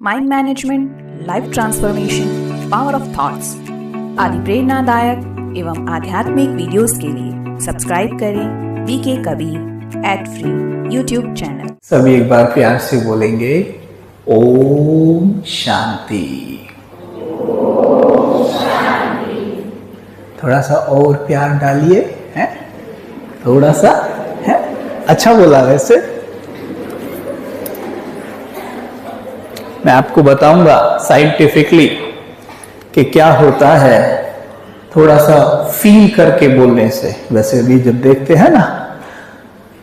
Mind management, life transformation, power of thoughts आदि प्रेरणादायक एवं आध्यात्मिक वीडियोस के लिए सब्सक्राइब करें VK Kabir @free YouTube channel. सभी एक बार प्यार से बोलेंगे ओम शांति। थोड़ा सा और प्यार डालिए, हैं? थोड़ा सा है अच्छा बोला। वैसे मैं आपको बताऊंगा साइंटिफिकली कि क्या होता है थोड़ा सा फील करके बोलने से। वैसे भी जब देखते हैं ना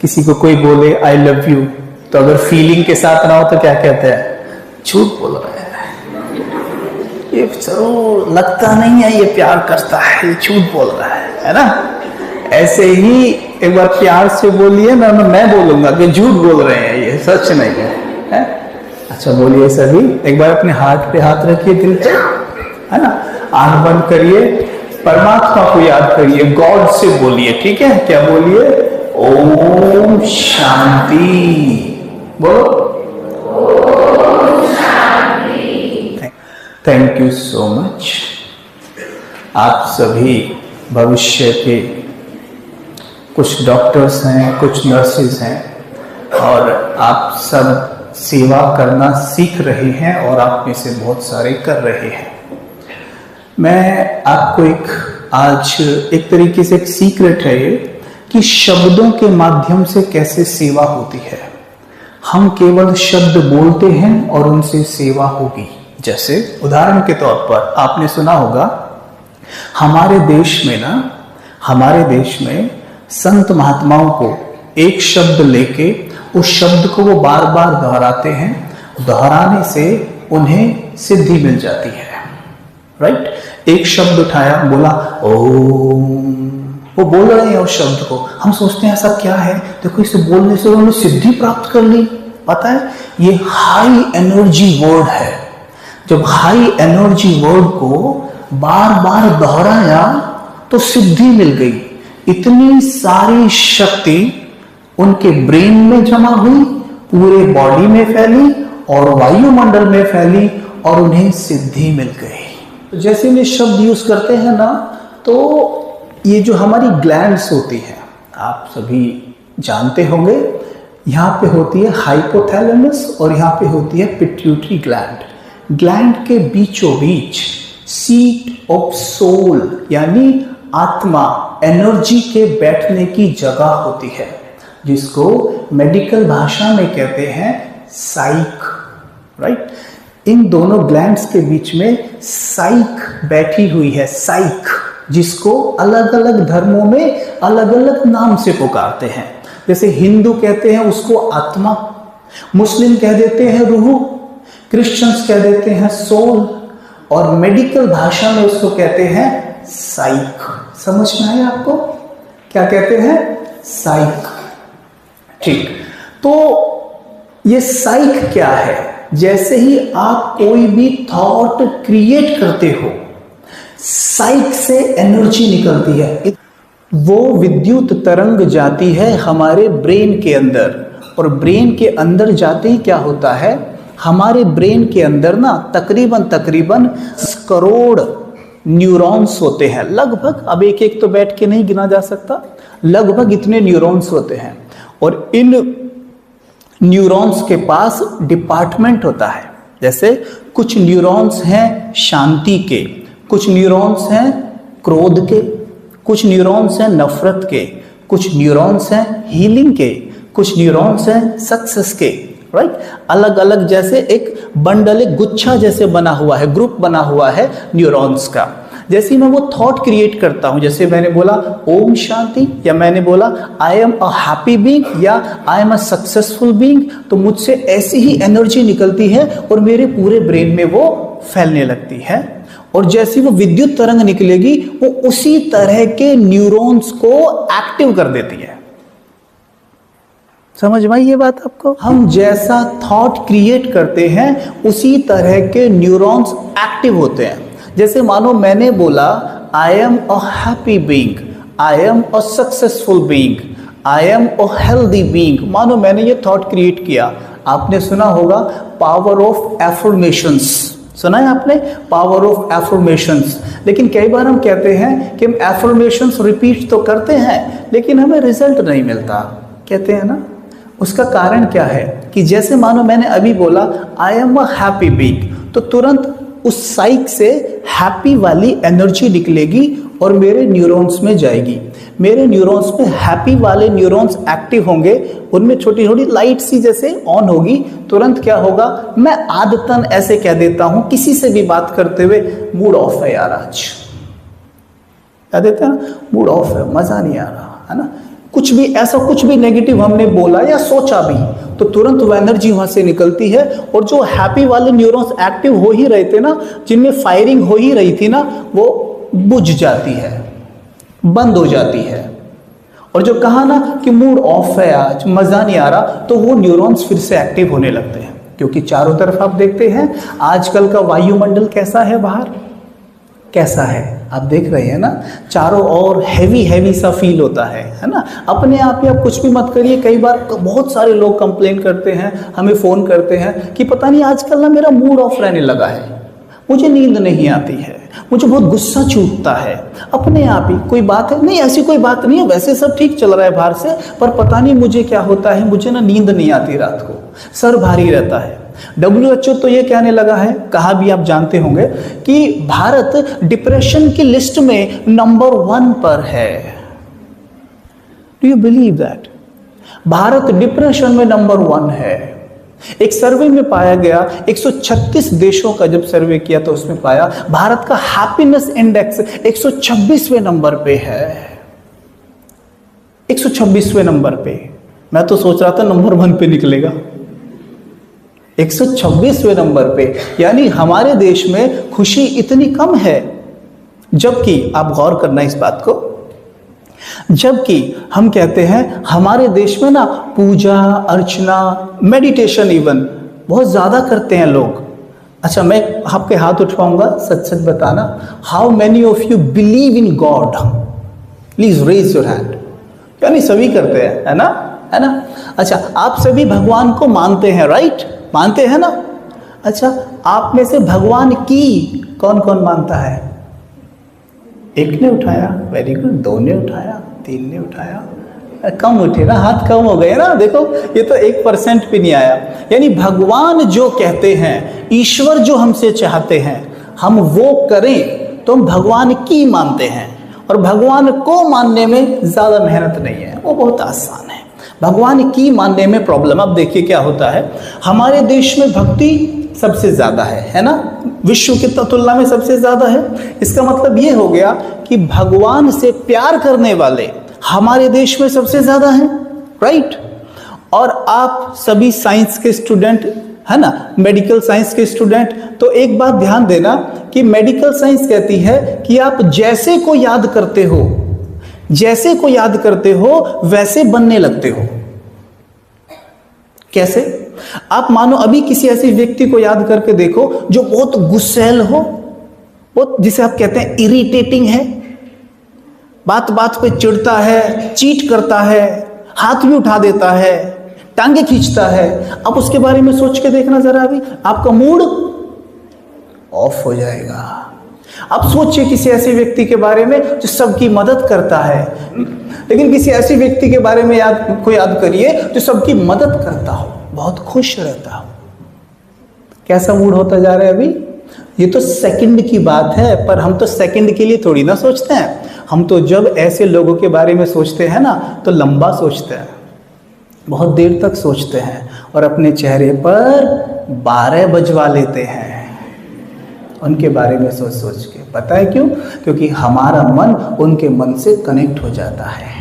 किसी को कोई बोले आई लव यू, तो अगर फीलिंग के साथ ना हो तो क्या कहते हैं? झूठ बोल रहे हैं, ये जरूर लगता नहीं है ये प्यार करता है, ये झूठ बोल रहा है ना। ऐसे ही एक बार प्यार से बोलिए ना, मैं बोलूंगा कि झूठ बोल रहे हैं, ये सच नहीं है? अच्छा बोलिए सभी, एक बार अपने हाथ पे हाथ रखिए दिल पे, है ना। आंख बंद करिए, परमात्मा को याद करिए, गॉड से बोलिए, ठीक है? क्या बोलिए? ओम शांति बोलो। ओम शांति। Thank you so much. आप सभी भविष्य के कुछ डॉक्टर्स हैं, कुछ नर्सेज हैं, और आप सब सेवा करना सीख रहे हैं और आप में से बहुत सारे कर रहे हैं। मैं आपको आज एक तरीके से एक सीक्रेट है ये कि शब्दों के माध्यम से कैसे सेवा होती है। हम केवल शब्द बोलते हैं और उनसे सेवा होगी। जैसे उदाहरण के तौर पर आपने सुना होगा हमारे देश में संत महात्माओं को एक शब्द लेके उस शब्द को वो बार बार दोहराते हैं, दोहराने से उन्हें सिद्धि मिल जाती है। राइट? एक शब्द उठाया, बोला ओम, वो बोल रहे हैं उस शब्द को, हम सोचते हैं ऐसा क्या है, देखो इसे बोलने से उन्होंने सिद्धि प्राप्त कर ली। पता है ये हाई एनर्जी वर्ड है। जब हाई एनर्जी वर्ड को बार बार दोहराया तो सिद्धि मिल गई। इतनी सारी शक्ति उनके ब्रेन में जमा हुई, पूरे बॉडी में फैली और वायुमंडल में फैली और उन्हें सिद्धि मिल गई। जैसे ये शब्द यूज करते हैं ना, तो ये जो हमारी ग्लैंड्स होती है, आप सभी जानते होंगे, यहाँ पे होती है हाइपोथैलेमस और यहाँ पे होती है पिट्यूटरी ग्लैंड। ग्लैंड के बीचों बीच सीट ऑफ सोल यानी आत्मा, एनर्जी के बैठने की जगह होती है, जिसको मेडिकल भाषा में कहते हैं साइक। राइट? इन दोनों ग्लैंड्स के बीच में साइक बैठी हुई है, साइक, जिसको अलग अलग धर्मों में अलग अलग नाम से पुकारते हैं। जैसे हिंदू कहते हैं उसको आत्मा, मुस्लिम कह देते हैं रूह, क्रिश्चियंस कह देते हैं सोल, और मेडिकल भाषा में उसको कहते हैं साइक। समझ में आया आपको? क्या कहते हैं? साइक। ठीक, तो ये साइक क्या है? जैसे ही आप कोई भी थॉट क्रिएट करते हो, साइक से एनर्जी निकलती है, वो विद्युत तरंग जाती है हमारे ब्रेन के अंदर, और ब्रेन के अंदर जाते ही क्या होता है, हमारे ब्रेन के अंदर ना तकरीबन करोड़ न्यूरॉन्स होते हैं। लगभग, अब एक एक तो बैठ के नहीं गिना जा सकता, लगभग इतने न्यूरॉन्स होते हैं। और इन न्यूरॉन्स के पास डिपार्टमेंट होता है। जैसे कुछ न्यूरॉन्स हैं शांति के, कुछ न्यूरॉन्स हैं क्रोध के, कुछ न्यूरॉन्स हैं नफरत के, कुछ न्यूरॉन्स हैं हीलिंग के, कुछ न्यूरॉन्स हैं सक्सेस के। राइट? अलग अलग, जैसे एक बंडल, एक गुच्छा जैसे बना हुआ है, ग्रुप बना हुआ है न्यूरॉन्स का। जैसे मैं वो थॉट क्रिएट करता हूं, जैसे मैंने बोला ओम शांति, या मैंने बोला I am a happy being, या I am a successful being, तो मुझसे ऐसी ही एनर्जी निकलती है और मेरे पूरे ब्रेन में वो फैलने लगती है। और जैसी वो विद्युत तरंग निकलेगी, वो उसी तरह के न्यूरॉन्स को एक्टिव कर देती है। समझ में आई ये बात आपको? हम जैसा थॉट क्रिएट करते हैं उसी तरह के न्यूरॉन्स एक्टिव होते हैं। जैसे मानो मैंने बोला I am a happy being, I am a successful being, I am a healthy being. मानो मैंने ये थॉट क्रिएट किया, आपने सुना होगा पावर ऑफ एफर्मेशंस, सुना है आपने, पावर ऑफ एफर्मेशंस। लेकिन कई बार हम कहते हैं कि हम एफर्मेशंस रिपीट तो करते हैं लेकिन हमें रिजल्ट नहीं मिलता, कहते हैं ना। उसका कारण क्या है कि जैसे मानो मैंने अभी बोला I am a happy being, तो तुरंत उस साइक से हैप्पी वाली एनर्जी निकलेगी और मेरे न्यूरॉन्स में जाएगी। मेरे न्यूरॉन्स में हैप्पी वाले न्यूरॉन्स एक्टिव होंगे, उनमें छोटी छोटी लाइट सी जैसे ऑन होगी। तुरंत क्या होगा, मैं आदतन ऐसे कह देता हूं किसी से भी बात करते हुए, मूड ऑफ है यार आज, कह देते हैं ना, मूड ऑफ है, मजा नहीं आ रहा है ना। कुछ भी ऐसा, कुछ भी नेगेटिव हमने बोला या सोचा भी, तो तुरंत वो एनर्जी वहां से निकलती है और जो हैप्पी वाले न्यूरॉन्स एक्टिव हो ही रहे थे ना, जिनमें फायरिंग हो ही रही थी ना, वो बुझ जाती है, बंद हो जाती है। और जो कहा ना कि मूड ऑफ है आज, मजा नहीं आ रहा, तो वो न्यूरॉन्स फिर से एक्टिव होने लगते हैं। क्योंकि चारों तरफ आप देखते हैं आजकल का वायुमंडल कैसा है, बाहर कैसा है, आप देख रहे हैं ना, चारों ओर हैवी हैवी सा फील होता है ना। अपने आप ही आप कुछ भी मत करिए, कई बार बहुत सारे लोग कंप्लेन करते हैं, हमें फ़ोन करते हैं कि पता नहीं आजकल ना मेरा मूड ऑफ रहने लगा है, मुझे नींद नहीं आती है, मुझे बहुत गुस्सा छूटता है। अपने आप ही कोई बात है? नहीं, ऐसी कोई बात नहीं है, वैसे सब ठीक चल रहा है बाहर से, पर पता नहीं मुझे क्या होता है, मुझे ना नींद नहीं आती रात को, सर भारी रहता है। WHO तो ये कहने लगा है, कहा भी आप जानते होंगे, कि भारत डिप्रेशन की लिस्ट में नंबर 1 पर है। Do you believe that? Bharat depression में नंबर 1 है। एक सर्वे में पाया गया, 136 देशों का जब सर्वे किया तो उसमें पाया भारत का हैप्पीनेस इंडेक्स 126वें नंबर पे है, 126वें नंबर पे। मैं तो सोच रहा था नंबर 1 पे निकलेगा, 126वें नंबर पे। यानी हमारे देश में खुशी इतनी कम है, जबकि आप गौर करना इस बात को, जबकि हम कहते हैं हमारे देश में ना पूजा अर्चना, मेडिटेशन इवन बहुत ज्यादा करते हैं लोग। अच्छा, मैं आपके हाथ उठवाऊंगा, सच सच बताना, how many of you believe in God? Please raise your hand. यानी सभी करते हैं, है ना, है ना। अच्छा, आप सभी भगवान को मानते हैं, राइट? मानते हैं ना। अच्छा, आप में से भगवान की कौन कौन मानता है? एक ने उठाया, वेरी गुड। 2 ने उठाया, 3 ने उठाया, कम उठे ना, हाथ कम हो गए ना। देखो, ये तो 1% भी नहीं आया। यानी भगवान जो कहते हैं, ईश्वर जो हमसे चाहते हैं हम वो करें, तो हम भगवान की मानते हैं। और भगवान को मानने में ज्यादा मेहनत नहीं है, वो बहुत आसान है। भगवान की मानने में प्रॉब्लम, अब देखिए क्या होता है, हमारे देश में भक्ति सबसे ज्यादा है ना, विश्व की तुलना में सबसे ज्यादा है। इसका मतलब ये हो गया कि भगवान से प्यार करने वाले हमारे देश में सबसे ज्यादा हैं, राइट? और आप सभी साइंस के स्टूडेंट है ना, मेडिकल साइंस के स्टूडेंट, तो एक बात ध्यान देना कि मेडिकल साइंस कहती है कि आप जैसे को याद करते हो, जैसे को याद करते हो वैसे बनने लगते हो। कैसे? आप मानो अभी किसी ऐसे व्यक्ति को याद करके देखो जो बहुत गुस्सैल हो, बहुत जिसे आप कहते हैं इरिटेटिंग है, बात बात पे चिढ़ता है, चीट करता है, हाथ भी उठा देता है, टांगे खींचता है। अब उसके बारे में सोच के देखना जरा, अभी आपका मूड ऑफ हो जाएगा। अब सोचिए किसी ऐसे व्यक्ति के बारे में जो सबकी मदद करता है, लेकिन किसी ऐसे व्यक्ति के बारे में याद करिए जो सबकी मदद करता हो, बहुत खुश रहता हो। कैसा मूड होता जा रहा है अभी? ये तो सेकंड की बात है, पर हम तो सेकंड के लिए थोड़ी ना सोचते हैं। हम तो जब ऐसे लोगों के बारे में सोचते हैं ना, तो लंबा सोचते हैं, बहुत देर तक सोचते हैं और अपने चेहरे पर 12 बजवा लेते हैं उनके बारे में सोच सोच के। पता है क्यों? क्योंकि हमारा मन उनके मन से कनेक्ट हो जाता है,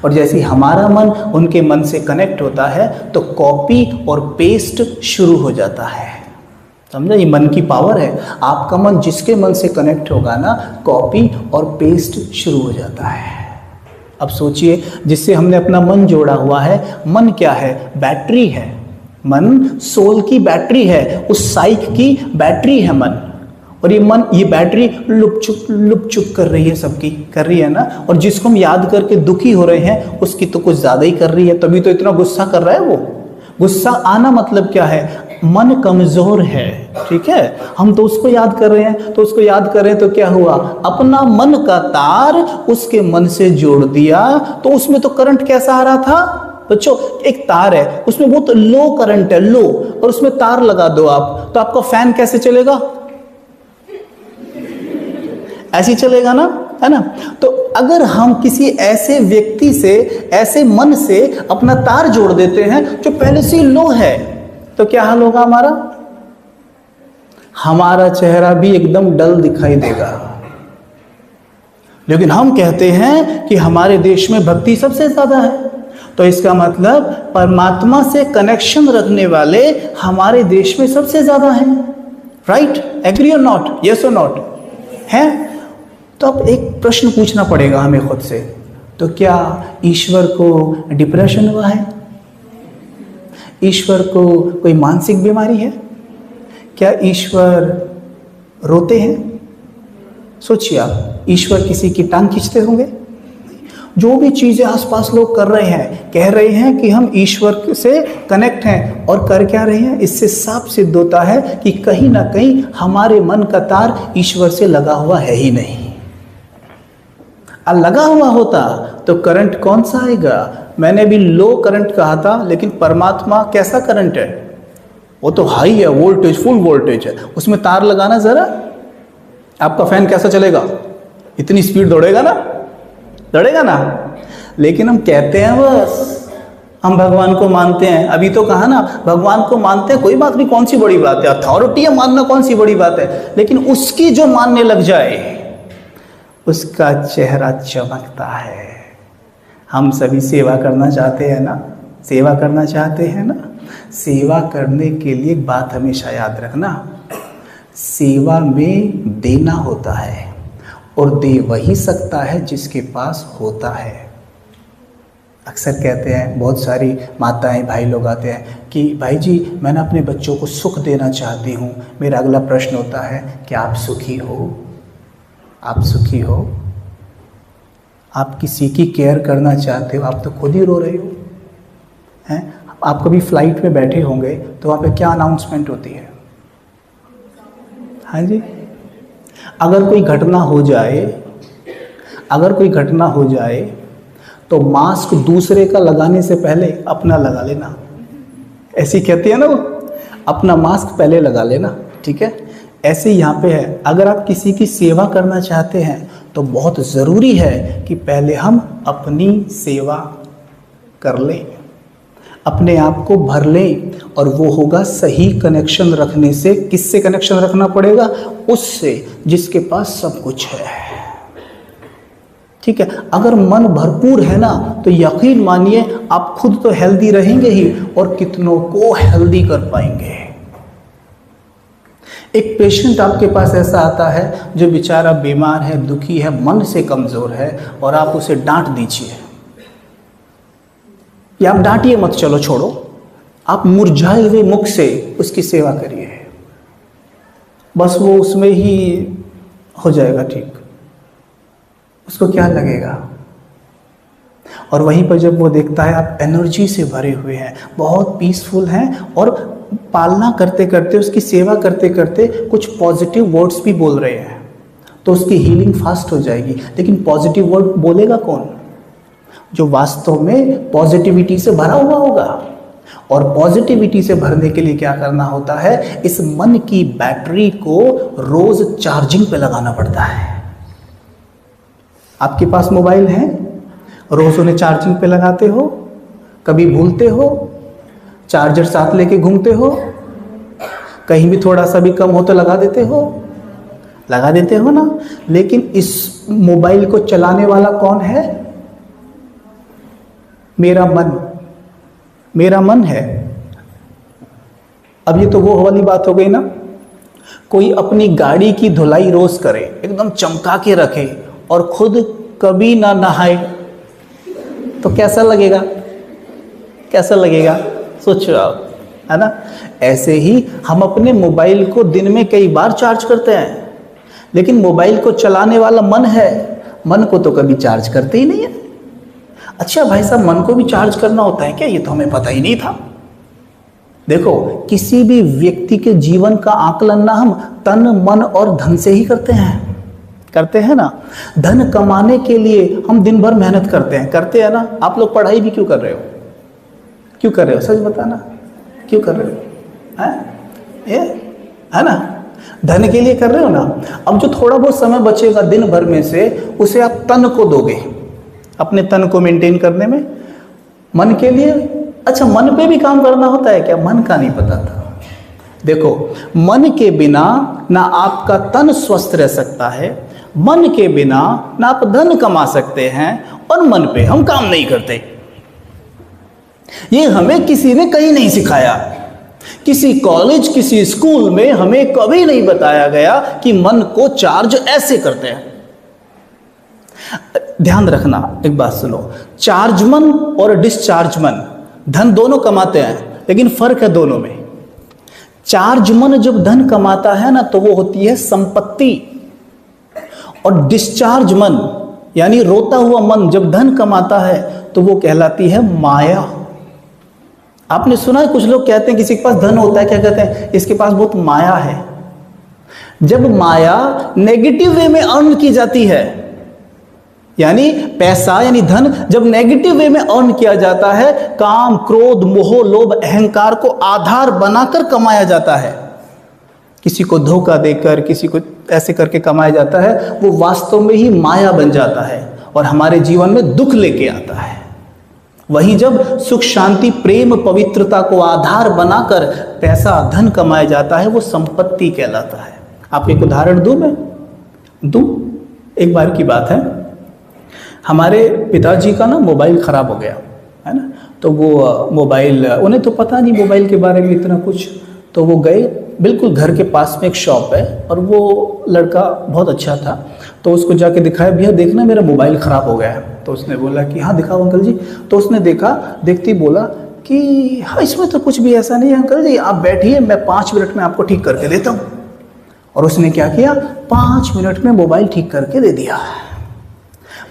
और जैसे हमारा मन उनके मन से कनेक्ट होता है तो कॉपी और पेस्ट शुरू हो जाता है। समझा? ये मन की पावर है। आपका मन जिसके मन से कनेक्ट होगा ना, कॉपी और पेस्ट शुरू हो जाता है। अब सोचिए, जिससे हमने अपना मन जोड़ा हुआ है, मन क्या है? बैटरी है। मन सोल की बैटरी है, उस साइक की बैटरी है मन। और ये मन, ये बैटरी लुप चुप कर रही है, सबकी कर रही है ना। और जिसको हम याद करके दुखी हो रहे हैं, उसकी तो कुछ ज्यादा ही कर रही है, तभी तो इतना गुस्सा कर रहा है वो। गुस्सा आना मतलब क्या है? मन कमजोर है, ठीक है, हम तो उसको याद कर रहे हैं, तो उसको याद कर रहे हैं, तो क्या हुआ? अपना मन का तार उसके मन से जोड़ दिया, तो उसमें तो करंट कैसा आ रहा था बच्चों? एक तार है, उसमें बहुत लो करंट है, लो, और उसमें तार लगा दो आप, तो आपका फैन कैसे चलेगा? ऐसे ही चलेगा ना, है ना? तो अगर हम किसी ऐसे व्यक्ति से, ऐसे मन से अपना तार जोड़ देते हैं जो पहले से लो है, तो क्या हाल होगा हमारा? हमारा चेहरा भी एकदम डल दिखाई देगा। लेकिन हम कहते हैं कि हमारे देश में भक्ति सबसे ज्यादा है, तो इसका मतलब परमात्मा से कनेक्शन रखने वाले हमारे देश में सबसे ज्यादा हैं। राइट? एग्री और नॉट? यस और नॉट? है? तो अब एक प्रश्न पूछना पड़ेगा हमें खुद से, तो क्या ईश्वर को डिप्रेशन हुआ है? ईश्वर को कोई मानसिक बीमारी है? क्या ईश्वर रोते हैं? सोचिए आप, ईश्वर किसी की टांग खींचते होंगे? जो भी चीजें आसपास लोग कर रहे हैं, कह रहे हैं कि हम ईश्वर से कनेक्ट हैं, और कर क्या रहे हैं? इससे साफ सिद्ध होता है कि कहीं ना कहीं हमारे मन का तार ईश्वर से लगा हुआ है ही नहीं। लगा हुआ होता तो करंट कौन सा आएगा? मैंने भी लो करंट कहा था, लेकिन परमात्मा कैसा करंट है? वो तो हाई है, वोल्टेज, फुल वोल्टेज है, उसमें तार लगाना जरा, आपका फैन कैसा चलेगा? इतनी स्पीड दौड़ेगा ना, दौड़ेगा ना। लेकिन हम कहते हैं बस हम भगवान को मानते हैं। अभी तो कहा ना, भगवान को मानते हैं, कोई बात नहीं, कौन सी बड़ी बात है, अथॉरिटी है मानना, कौन सी बड़ी बात है। लेकिन उसकी जो मानने लग जाए उसका चेहरा चमकता है। हम सभी सेवा करना चाहते हैं ना, सेवा करना चाहते हैं ना। सेवा करने के लिए एक बात हमेशा याद रखना, सेवा में देना होता है, और दे वही सकता है जिसके पास होता है। अक्सर कहते हैं, बहुत सारी माताएं भाई लोग आते हैं कि भाई जी मैंने अपने बच्चों को सुख देना चाहती हूँ। मेरा अगला प्रश्न होता है, क्या आप सुखी हो? आप सुखी हो? आप किसी की केयर करना चाहते हो? आप तो खुद ही रो रहे हो, हैं? आप कभी फ्लाइट में बैठे होंगे तो वहाँ पे क्या अनाउंसमेंट होती है? हाँ जी, अगर कोई घटना हो जाए, अगर कोई घटना हो जाए तो मास्क दूसरे का लगाने से पहले अपना लगा लेना। ऐसी कहती है ना वो, अपना मास्क पहले लगा लेना, ठीक है? ऐसे यहाँ पे है, अगर आप किसी की सेवा करना चाहते हैं तो बहुत ज़रूरी है कि पहले हम अपनी सेवा कर लें, अपने आप को भर लें, और वो होगा सही कनेक्शन रखने से। किससे कनेक्शन रखना पड़ेगा? उससे जिसके पास सब कुछ है, ठीक है? अगर मन भरपूर है ना, तो यकीन मानिए आप खुद तो हेल्दी रहेंगे ही, और कितनों को हेल्दी कर पाएंगे। एक पेशेंट आपके पास ऐसा आता है जो बेचारा बीमार है, दुखी है, मन से कमज़ोर है, और आप उसे डांट दीजिए, या आप डांटिए मत, चलो छोड़ो, आप मुरझाए हुए मुख से उसकी सेवा करिए, बस वो उसमें ही हो जाएगा ठीक। उसको क्या लगेगा? और वहीं पर जब वो देखता है आप एनर्जी से भरे हुए हैं, बहुत पीसफुल हैं, और पालना करते करते, उसकी सेवा करते करते कुछ पॉजिटिव वर्ड्स भी बोल रहे हैं, तो उसकी हीलिंग फास्ट हो जाएगी। लेकिन पॉजिटिव वर्ड बोलेगा कौन? जो वास्तव में पॉजिटिविटी से भरा हुआ होगा। और पॉजिटिविटी से भरने के लिए क्या करना होता है? इस मन की बैटरी को रोज चार्जिंग पे लगाना पड़ता है। आपके पास मोबाइल है, रोज उन्हें चार्जिंग पे लगाते हो? कभी भूलते हो? चार्जर साथ लेके घूमते हो? कहीं भी थोड़ा सा भी कम हो तो लगा देते हो? लगा देते हो ना। लेकिन इस मोबाइल को चलाने वाला कौन है? मेरा मन, मेरा मन है। अब ये तो वो वाली बात हो गई ना, कोई अपनी गाड़ी की धुलाई रोज करे, एकदम चमका के रखे, और खुद कभी ना नहाए, तो कैसा लगेगा? कैसा लगेगा? सोचो आप, है ना? ऐसे ही हम अपने मोबाइल को दिन में कई बार चार्ज करते हैं, लेकिन मोबाइल को चलाने वाला मन है, मन को तो कभी चार्ज करते ही नहीं है। अच्छा भाई साहब, मन को भी चार्ज करना होता है क्या? ये तो हमें पता ही नहीं था। देखो, किसी भी व्यक्ति के जीवन का आकलन ना हम तन, मन और धन से ही करते हैं ना। धन कमाने के लिए हम दिन भर मेहनत करते हैं ना। आप लोग पढ़ाई भी क्यों कर रहे हो? सच बताना, क्यों कर रहे हो? ये है ना, धन के लिए कर रहे हो ना। अब जो थोड़ा बहुत समय बचेगा दिन भर में से, उसे आप तन को दोगे, अपने तन को मेंटेन करने में, मन के लिए। अच्छा, मन पे भी काम करना होता है क्या? मन का नहीं पता था। देखो, मन के बिना ना आपका तन स्वस्थ रह सकता है, मन के बिना ना आप धन कमा सकते हैं, और मन पे हम काम नहीं करते। ये हमें किसी ने कहीं नहीं सिखाया। किसी कॉलेज, किसी स्कूल में हमें कभी नहीं बताया गया कि मन को चार्ज ऐसे करते हैं। ध्यान रखना, एक बात सुनो, चार्ज मन और डिस्चार्ज मन, धन दोनों कमाते हैं, लेकिन फर्क है दोनों में। चार्ज मन जब धन कमाता है ना, तो वो होती है संपत्ति, और डिस्चार्ज मन यानी रोता हुआ मन जब धन कमाता है, तो वो कहलाती है माया। आपने सुना है, कुछ लोग कहते हैं किसी के पास धन होता है, क्या कहते हैं? इसके पास बहुत माया है। जब माया नेगेटिव वे में अर्न की जाती है, यानी पैसा यानी धन जब नेगेटिव वे में अर्न किया जाता है, काम, क्रोध, मोह, लोभ, अहंकार को आधार बनाकर कमाया जाता है, किसी को धोखा देकर, किसी को ऐसे करके कमाया जाता है, वो वास्तव में ही माया बन जाता है और हमारे जीवन में दुख लेके आता है। वहीं जब सुख, शांति, प्रेम, पवित्रता को आधार बनाकर पैसा, धन कमाया जाता है, वो संपत्ति कहलाता है। आपको एक उदाहरण दूं मैं? एक बार की बात है, हमारे पिताजी का ना मोबाइल ख़राब हो गया है ना। तो वो मोबाइल, उन्हें तो पता नहीं मोबाइल के बारे में इतना कुछ, तो वो गए, बिल्कुल घर के पास में एक शॉप है और वो लड़का बहुत अच्छा था, तो उसको जाके दिखाया, भैया देखना मेरा मोबाइल ख़राब हो गया है। तो उसने बोला कि हाँ दिखाओ अंकल जी। तो उसने देखा, देखते ही बोला कि हाँ इसमें तो कुछ भी ऐसा नहीं है अंकल जी, आप बैठिए, मैं 5 मिनट में आपको ठीक करके देता हूँ। और उसने क्या किया, 5 मिनट में मोबाइल ठीक करके दे दिया।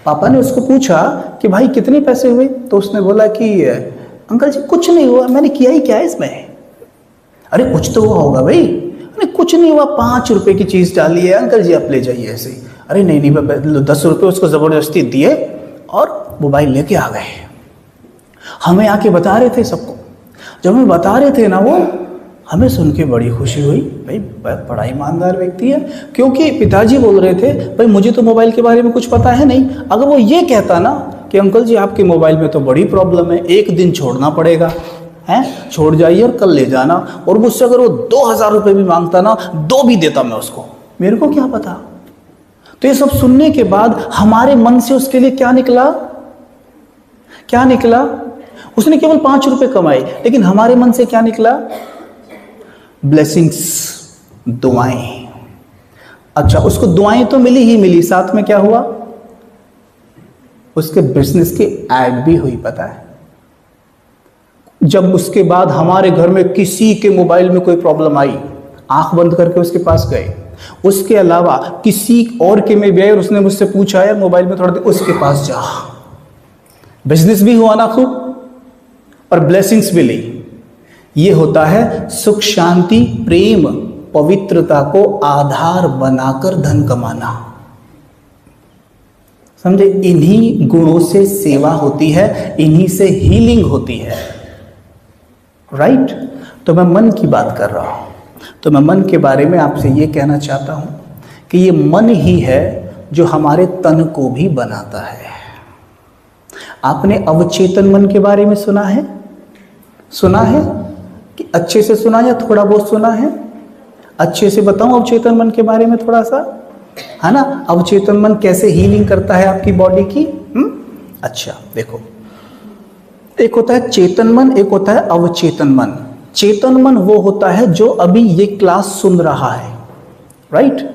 पापा ने उसको पूछा कि भाई कितने पैसे हुए? तो उसने बोला कि अंकल जी कुछ नहीं हुआ, मैंने किया ही क्या है इसमें। अरे कुछ तो हुआ होगा भाई। अरे कुछ नहीं हुआ, 5 रुपए की चीज़ डाली है अंकल जी, आप ले जाइए ऐसे ही। अरे नहीं, 10 रुपये उसको ज़बरदस्ती दिए और मोबाइल लेके आ गए। हमें आके बता रहे थे सबको। जब हमें बता रहे थे ना, वो हमें सुन के बड़ी खुशी हुई, भाई बड़ा ईमानदार व्यक्ति है। क्योंकि पिताजी बोल रहे थे भाई मुझे तो मोबाइल के बारे में कुछ पता है नहीं। अगर वो ये कहता ना कि अंकल जी आपके मोबाइल में तो बड़ी प्रॉब्लम है, 1 दिन छोड़ना पड़ेगा, हैं छोड़ जाइए और कल ले जाना, और मुझसे अगर वो 2000 रुपये भी मांगता ना, 2 भी देता मैं उसको, मेरे को क्या पता। तो ये सब सुनने के बाद हमारे मन से उसके लिए क्या निकला? उसने केवल 5 रुपये कमाए, लेकिन हमारे मन से क्या निकला? ब्लेसिंग्स, दुआएं। अच्छा, उसको दुआएं तो मिली ही मिली, साथ में क्या हुआ? उसके बिजनेस की ऐड भी हुई, पता है। जब उसके बाद हमारे घर में किसी के मोबाइल में कोई प्रॉब्लम आई, आंख बंद करके उसके पास गए। उसके अलावा किसी और के में भी आए और उसने मुझसे पूछा यार मोबाइल में थोड़ा देर, उसके पास जा। बिजनेस भी हुआ ना खूब, और ब्लेसिंग्स भी ली। ये होता है सुख, शांति, प्रेम, पवित्रता को आधार बनाकर धन कमाना। समझे? इन्हीं गुणों से सेवा होती है, इन्हीं से हीलिंग होती है। राइट? तो मैं मन की बात कर रहा हूं, तो मैं मन के बारे में आपसे ये कहना चाहता हूं कि ये मन ही है जो हमारे तन को भी बनाता है। आपने अवचेतन मन के बारे में सुना है कि अच्छे से सुना या थोड़ा बहुत सुना है? अच्छे से बताऊं अवचेतन मन के बारे में थोड़ा सा, है ना। अवचेतन मन कैसे हीलिंग करता है आपकी बॉडी की? अच्छा देखो, एक होता है चेतन मन, एक होता है अवचेतन मन। चेतन मन वो होता है जो अभी ये क्लास सुन रहा है, राइट।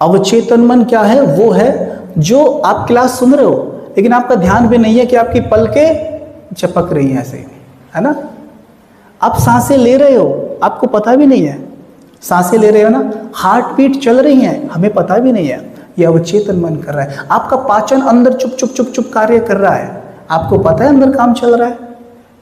अवचेतन मन क्या है? वो है जो आप क्लास सुन रहे हो लेकिन आपका ध्यान भी नहीं है कि आपकी पलकें चपक रही हैं ऐसे, है ना। आप सांसें ले रहे हो, आपको पता भी नहीं है, सांसें ले रहे हो ना, हार्ट बीट चल रही हैं, हमें पता भी नहीं है। ये अवचेतन मन कर रहा है। आपका पाचन अंदर चुप चुप चुप चुप कार्य कर रहा है, आपको पता है अंदर काम चल रहा है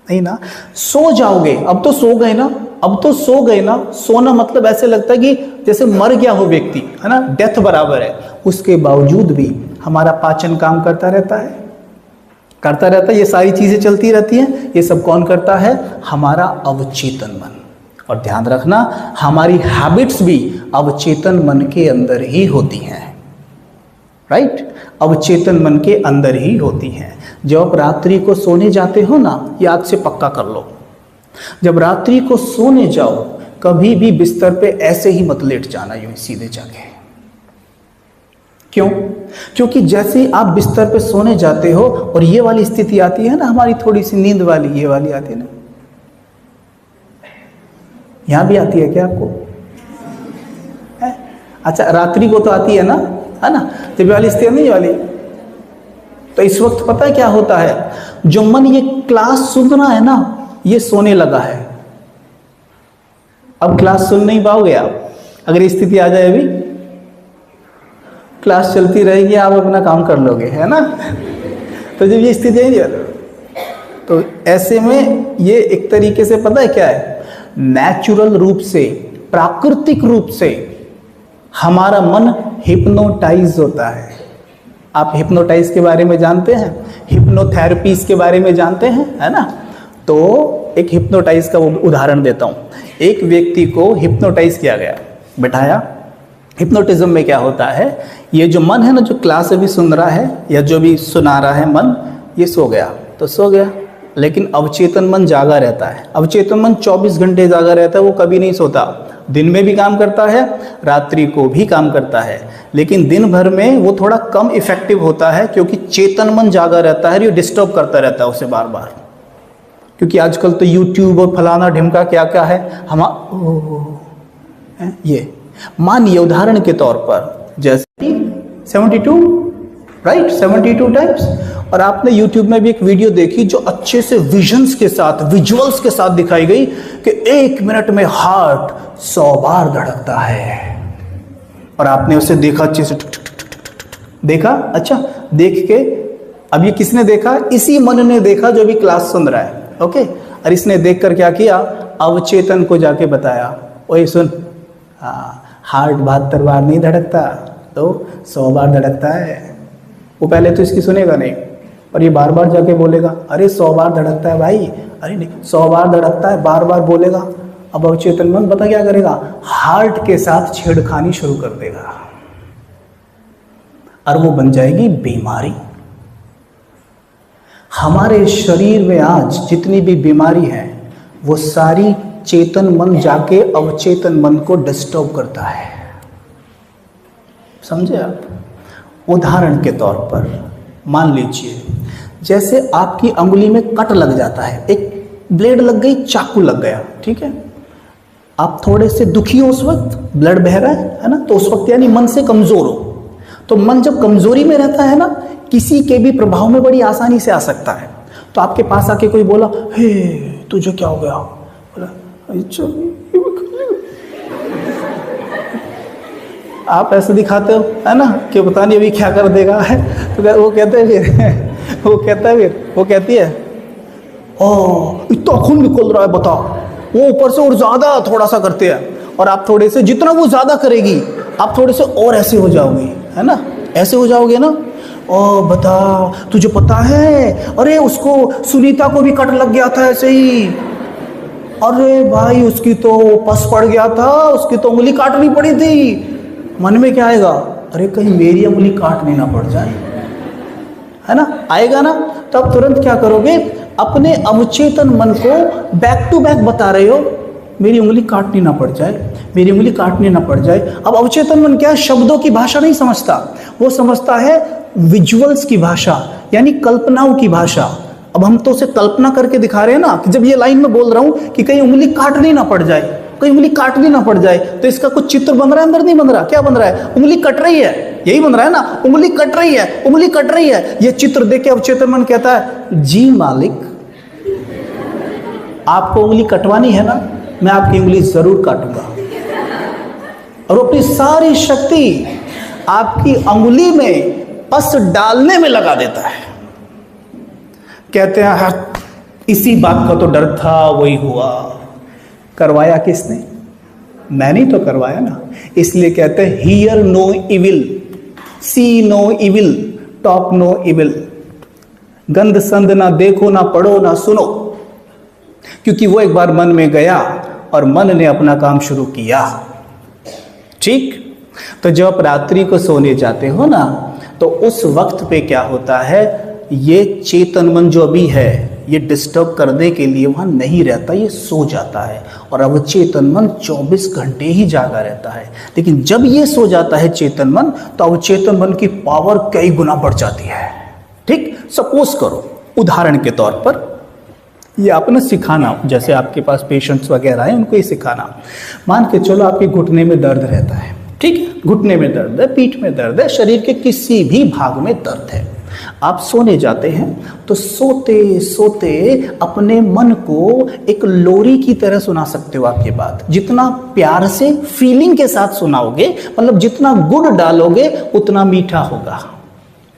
नहीं ना। सो जाओगे, अब तो सो गए ना, अब तो सो गए ना, सोना मतलब ऐसे लगता है कि जैसे मर गया हो व्यक्ति, है ना, डेथ बराबर है। उसके बावजूद भी हमारा पाचन काम करता रहता है, ये सारी चीजें चलती रहती हैं। ये सब कौन करता है? हमारा अवचेतन मन। और ध्यान रखना, हमारी हैबिट्स भी अवचेतन मन के अंदर ही होती हैं, राइट? अवचेतन मन के अंदर ही होती हैं। जब आप रात्रि को सोने जाते हो ना, याद से पक्का कर लो, जब रात्रि को सोने जाओ कभी भी बिस्तर पे ऐसे ही मत लेट जाना, यूं सीधे जाके। क्यों? क्योंकि जैसे ही आप बिस्तर पे सोने जाते हो और ये वाली स्थिति आती है ना, हमारी थोड़ी सी नींद वाली, ये वाली आती है ना, यहां भी आती है क्या आपको? अच्छा, रात्रि को तो आती है ना, जब वाली स्थिति नहीं वाली। तो इस वक्त पता है क्या होता है? जो मन ये क्लास सुन रहा है ना, ये सोने लगा है। अब क्लास सुन नहीं पाओगे आप, अगर ये स्थिति आ जाए। अभी क्लास चलती रहेगी, आप अपना काम कर लोगे, है ना। तो जब ये स्थिति है तो ऐसे में ये एक तरीके से पता है क्या है, नेचुरल रूप से, प्राकृतिक रूप से हमारा मन हिप्नोटाइज होता है। आप हिप्नोटाइज के बारे में जानते हैं, हिप्नोथेरेपीज के बारे में जानते हैं, है ना। तो एक हिप्नोटाइज का उदाहरण देता हूं। एक व्यक्ति को हिप्नोटाइज किया गया, बिठाया। हिप्नोटिज्म में क्या होता है, ये जो मन है ना, जो क्लास अभी सुन रहा है या जो भी सुना रहा है मन, ये सो गया तो सो गया, लेकिन अवचेतन मन जागा रहता है। अवचेतन मन 24 घंटे जागा रहता है, वो कभी नहीं सोता। दिन में भी काम करता है, रात्रि को भी काम करता है, लेकिन दिन भर में वो थोड़ा कम इफेक्टिव होता है, क्योंकि चेतन मन जागा रहता है, ये डिस्टर्ब करता रहता है उसे बार बार। क्योंकि आजकल तो यूट्यूब और फलाना ढिमका क्या क्या है, ये मानिए उदाहरण के तौर पर, जैसे 72, राइट, 72 टाइम्स। और आपने YouTube में भी एक वीडियो देखी जो अच्छे से विजन्स के साथ, विजुअल्स के साथ दिखाई गई कि 1 मिनट में हार्ट 100 बार धड़कता है। और आपने उसे देखा, अच्छे से देखा। अच्छा, देख के अब ये किसने देखा? इसी मन ने देखा जो भी क्लास सुन रहा है, ओके। और इसने देखकर क्या किया? अवचेतन को जाके बताया, ओए सुन, हार्ट 72 बार नहीं धड़कता, तो 100 बार धड़कता है। वो पहले तो इसकी सुनेगा नहीं, और ये बार बार जाके बोलेगा, अरे 100 बार धड़कता है भाई, अरे नहीं 100 बार धड़कता है, बार बार बोलेगा। अब अवचेतन मन पता क्या करेगा? हार्ट के साथ छेड़खानी शुरू कर देगा, और वो बन जाएगी बीमारी। हमारे शरीर में आज जितनी भी बीमारी है, वो सारी चेतन मन जाके अवचेतन मन को डिस्टर्ब करता है। समझे आप? उदाहरण के तौर पर मान लीजिए, जैसे आपकी अंगुली में कट लग जाता है, एक ब्लेड लग गई, चाकू लग गया, ठीक है। आप थोड़े से दुखी हो उस वक्त, ब्लड बह रहा है ना, तो उस वक्त यानी मन से कमजोर हो। तो मन जब कमजोरी में रहता है ना, किसी के भी प्रभाव में बड़ी आसानी से आ सकता है। तो आपके पास आके कोई बोला, हे तुझे क्या हो गया? बोला, अच्छा, आप ऐसे दिखाते हो, है ना, कि पता नहीं अभी क्या कर देगा, है। तो वो कहते हैं फिर वो कहती है, ओ इतना खून निकल रहा है, बताओ। वो ऊपर से और ज्यादा थोड़ा सा करते हैं, और आप थोड़े से, जितना वो ज्यादा करेगी, आप थोड़े से और ऐसे हो जाओगे, है ना, ऐसे हो जाओगे ना। ओ बता, तुझे पता है, अरे उसको, सुनीता को भी कट लग गया था ऐसे ही। अरे भाई, उसकी तो पस पड़ गया था, उसकी तो उंगली काटनी पड़ी थी। मन में क्या आएगा? अरे कहीं मेरी उंगली काटनी ना पड़ जाए, है ना, आएगा ना। तब तुरंत क्या करोगे? अपने अवचेतन मन को बैक टू बैक बता रहे हो, मेरी उंगली काटनी ना पड़ जाए, मेरी उंगली काटनी ना पड़ जाए। अब अवचेतन मन क्या है? शब्दों की भाषा नहीं समझता, वो समझता है विजुअल्स की भाषा, यानी कल्पनाओं की भाषा। अब हम तो उसे कल्पना करके दिखा रहे हैं ना, कि जब ये लाइन में बोल रहा हूं कि कहीं उंगली काटनी ना पड़ जाए, कहीं उंगली काटनी ना पड़ जाए, तो इसका कुछ चित्र बन रहा है, अंदर नहीं बन रहा। क्या बन रहा है? उंगली कट रही है, यही बन रहा है ना, उंगली कट रही है, उंगली कट रही है। ये चित्र देख के अवचेतन मन कहता है, जी मालिक, आपको उंगली कटवानी है ना, मैं आपकी उंगली जरूर काटूंगा। और अपनी सारी शक्ति आपकी अंगुली में पस डालने में लगा देता है। कहते हैं, इसी बात का तो डर था, वही हुआ। करवाया किसने? मैंने तो करवाया ना। इसलिए कहते हैं hear no evil, see no evil, talk no evil. गंद संद ना देखो, ना पढ़ो, ना सुनो, क्योंकि वो एक बार मन में गया और मन ने अपना काम शुरू किया। ठीक? तो जब आप रात्रि को सोने जाते हो ना, तो उस वक्त पे क्या होता है, ये चेतन मन जो अभी है ये डिस्टर्ब करने के लिए वहां नहीं रहता, ये सो जाता है। और अब चेतन मन 24 घंटे ही जागा रहता है। लेकिन जब ये सो जाता है चेतन मन, तो अब चेतन मन की पावर कई गुना बढ़ जाती है। ठीक? सपोज करो, उदाहरण के तौर पर ये आपने सिखाना, जैसे आपके पास पेशेंट्स वगैरह हैं, उनको ये सिखाना। मान के चलो आपके घुटने में दर्द रहता है, ठीक है, घुटने में दर्द है, पीठ में दर्द है, शरीर के किसी भी भाग में दर्द है। आप सोने जाते हैं तो सोते सोते अपने मन को एक लोरी की तरह सुना सकते हो। आप ये बात जितना प्यार से फीलिंग के साथ सुनाओगे, मतलब जितना गुड़ डालोगे उतना मीठा होगा,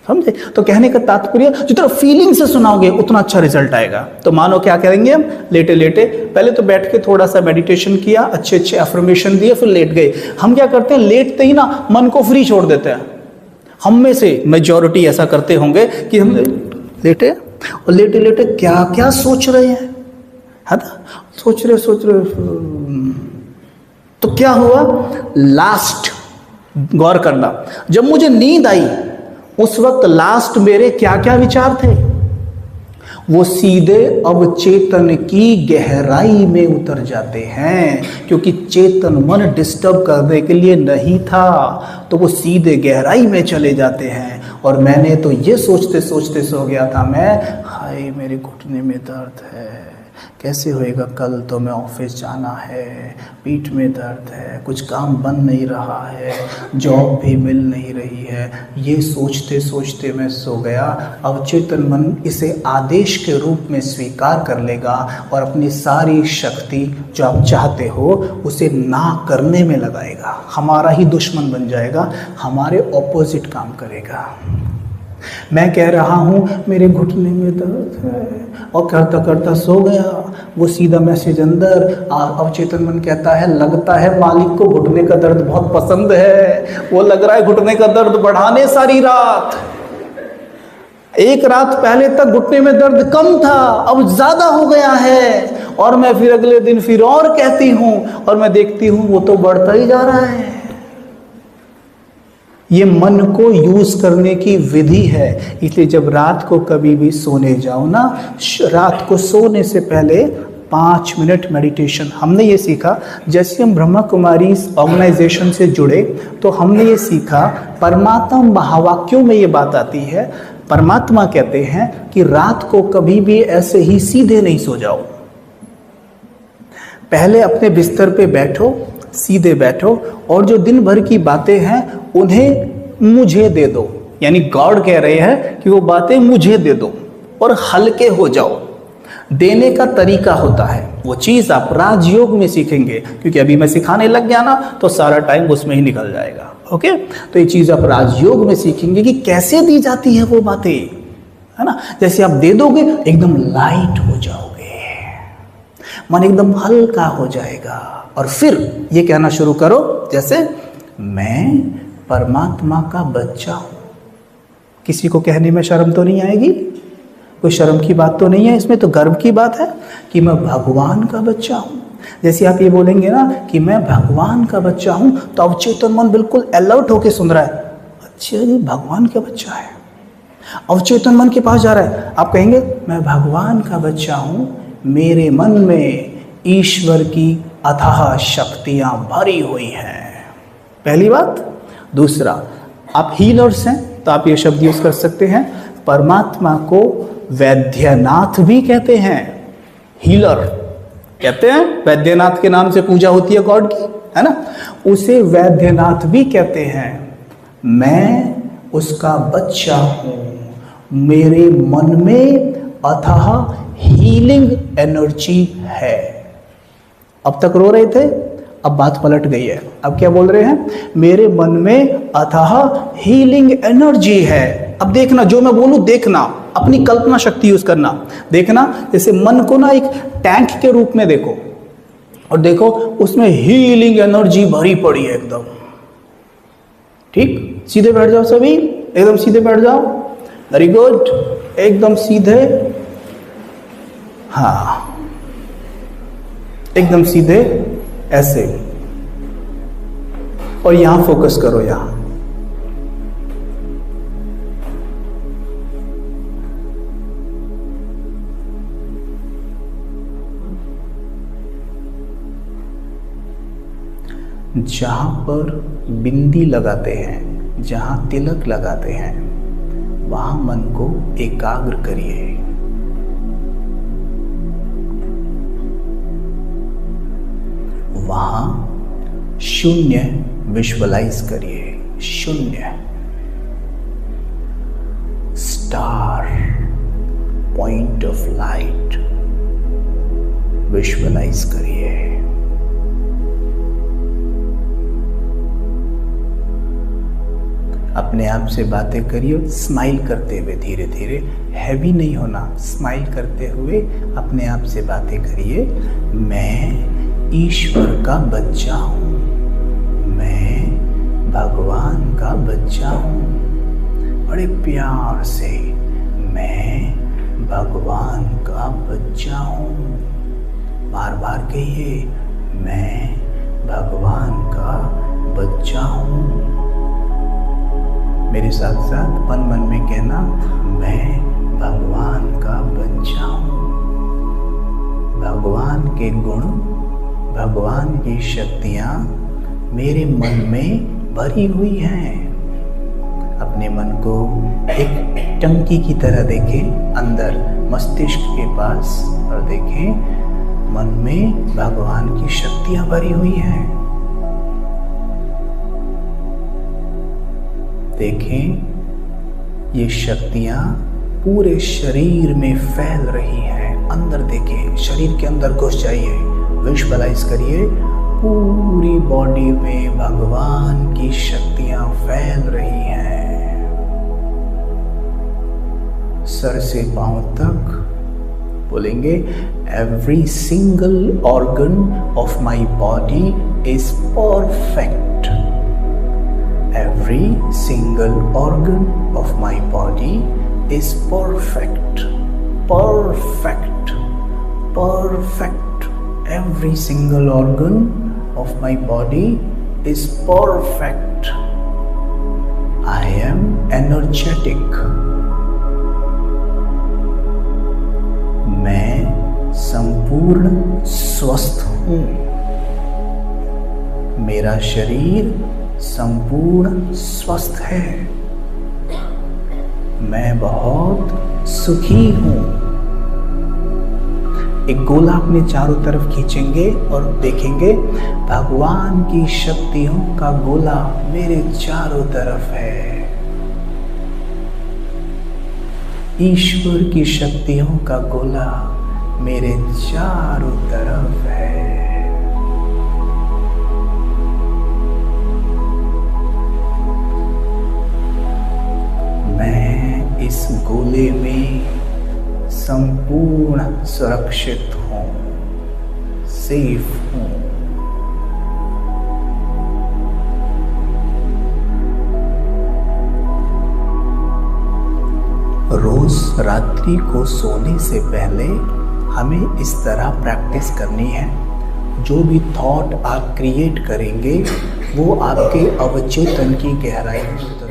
समझे? तो कहने का तात्पर्य, जितना फीलिंग से सुनाओगे उतना अच्छा रिजल्ट आएगा। तो मानो क्या करेंगे हम, लेटे लेटे पहले तो बैठ के थोड़ा सा मेडिटेशन किया, अच्छे अच्छे अफर्मेशन दिए, फिर लेट गए। हम क्या करते हैं, लेटते ही ना मन को फ्री छोड़ देते हैं। हम में से मेजॉरिटी ऐसा करते होंगे कि हम लेटे और लेटे लेटे क्या क्या सोच रहे हैं, है ना? सोच रहे तो क्या हुआ, लास्ट गौर करना, जब मुझे नींद आई उस वक्त लास्ट मेरे क्या क्या विचार थे, वो सीधे अवचेतन की गहराई में उतर जाते हैं। क्योंकि चेतन मन डिस्टर्ब करने के लिए नहीं था, तो वो सीधे गहराई में चले जाते हैं। और मैंने तो ये सोचते सोचते सो गया था, मैं हाय मेरे घुटने में दर्द है, कैसे होएगा, कल तो मैं ऑफिस जाना है, पीठ में दर्द है, कुछ काम बन नहीं रहा है, जॉब भी मिल नहीं रही है। ये सोचते सोचते मैं सो गया। अब चेतन मन इसे आदेश के रूप में स्वीकार कर लेगा और अपनी सारी शक्ति जो आप चाहते हो उसे ना करने में लगाएगा। हमारा ही दुश्मन बन जाएगा, हमारे ऑपोजिट काम करेगा। मैं कह रहा हूँ मेरे घुटने में दर्द है और करता करता सो गया, वो सीधा मैसेज अंदर, अवचेतन मन कहता है लगता है मालिक को घुटने का दर्द बहुत पसंद है, वो लग रहा है घुटने का दर्द बढ़ाने सारी रात। एक रात पहले तक घुटने में दर्द कम था, अब ज्यादा हो गया है। और मैं फिर अगले दिन फिर और कहती हूँ और मैं देखती हूँ वो तो बढ़ता ही जा रहा है। ये मन को यूज करने की विधि है। इसलिए जब रात को कभी भी सोने जाओ ना, रात को सोने से पहले 5 मिनट मेडिटेशन। हमने ये सीखा, जैसे हम ब्रह्मा कुमारी ऑर्गेनाइजेशन से जुड़े तो हमने ये सीखा, परमात्मा महावाक्यों में ये बात आती है। परमात्मा कहते हैं कि रात को कभी भी ऐसे ही सीधे नहीं सो जाओ, पहले अपने बिस्तर पे बैठो, सीधे बैठो और जो दिन भर की बातें हैं उन्हें मुझे दे दो। यानी गॉड कह रहे हैं कि वो बातें मुझे दे दो और हल्के हो जाओ। देने का तरीका होता है, वो चीज़ आप राजयोग में सीखेंगे, क्योंकि अभी मैं सिखाने लग गया ना तो सारा टाइम उसमें ही निकल जाएगा। ओके, तो ये चीज़ आप राजयोग में सीखेंगे कि कैसे दी जाती है वो बातें, है ना? जैसे आप दे दोगे एकदम लाइट हो जाओगे, मन एकदम हल्का हो जाएगा और फिर ये कहना शुरू करो, जैसे मैं परमात्मा का बच्चा हूं। किसी को कहने में शर्म तो नहीं आएगी, कोई शर्म की बात तो नहीं है इसमें, तो गर्व की बात है कि मैं भगवान का बच्चा हूं। जैसे आप ये बोलेंगे ना कि मैं भगवान का बच्चा हूं, तो अवचेतन मन बिल्कुल अलर्ट होके सुन रहा है, अच्छा ये भगवान का बच्चा है। अवचेतन मन के पास जा रहा है, आप कहेंगे मैं भगवान का बच्चा हूं, मेरे मन में ईश्वर की अथाह शक्तियां भरी हुई हैं। पहली बात। दूसरा, आप हीलर्स हैं तो आप ये शब्द यूज कर सकते हैं, परमात्मा को वैद्यनाथ भी कहते हैं। हीलर कहते हैं, वैद्यनाथ के नाम से पूजा होती है गॉड की, है ना? उसे वैद्यनाथ भी कहते हैं। मैं उसका बच्चा हूं, मेरे मन में अथाह हीलिंग एनर्जी है। अब तक रो रहे थे, अब बात पलट गई है। अब क्या बोल रहे हैं, मेरे मन में अथाह हीलिंग एनर्जी है। अब देखना, जो मैं बोलूं देखना, अपनी कल्पना शक्ति यूज करना। देखना, जैसे मन को ना एक टैंक के रूप में देखो, और देखो उसमें हीलिंग एनर्जी भरी पड़ी है एकदम। ठीक, सीधे बैठ जाओ सभी, एकदम सीधे बैठ जाओ। वेरी गुड, एकदम सीधे, हाँ एकदम सीधे ऐसे। और यहां फोकस करो, यहां जहां पर बिंदी लगाते हैं, जहां तिलक लगाते हैं, वहां मन को एकाग्र करिए। वहां शून्य विजुअलाइज करिए, शून्य, star, point of light visualise करिए। अपने आप से बातें करिए, स्माइल करते हुए, धीरे धीरे, हैवी नहीं होना, स्माइल करते हुए अपने आप से बातें करिए। मैं ईश्वर का बच्चा हूँ, मैं भगवान का बच्चा हूँ। बड़े प्यार से, मैं भगवान का बच्चा हूँ। बार बार कहिए, मैं भगवान का बच्चा हूँ। मेरे साथ साथ मन मन में कहना, मैं भगवान का बच्चा हूँ। भगवान के गुण, भगवान की शक्तियाँ मेरे मन में भरी हुई हैं। अपने मन को एक टंकी की तरह देखें, अंदर मस्तिष्क के पास, और देखें मन में भगवान की शक्तियाँ भरी हुई हैं। देखें ये शक्तियां पूरे शरीर में फैल रही हैं। अंदर देखें, शरीर के अंदर घुस जाइए, विजुअलाइज करिए, पूरी बॉडी में भगवान की शक्तियां फैल रही हैं। सर से पांव तक बोलेंगे, every single organ of my body is perfect. Every single organ of my body is perfect. Perfect. Perfect. Every single organ of my body is perfect. I am energetic. मैं संपूर्ण स्वस्थ हूँ। मेरा शरीर संपूर्ण स्वस्थ है। मैं बहुत सुखी हूं। एक गोला अपने चारों तरफ खींचेंगे और देखेंगे भगवान की शक्तियों का गोला मेरे चारों तरफ है। ईश्वर की शक्तियों का गोला मेरे चारों तरफ है। इस गोले में संपूर्ण सुरक्षित हूं, सेफ हूं। रोज रात्रि को सोने से पहले हमें इस तरह प्रैक्टिस करनी है। जो भी थॉट आप क्रिएट करेंगे वो आपके अवचेतन की गहराई में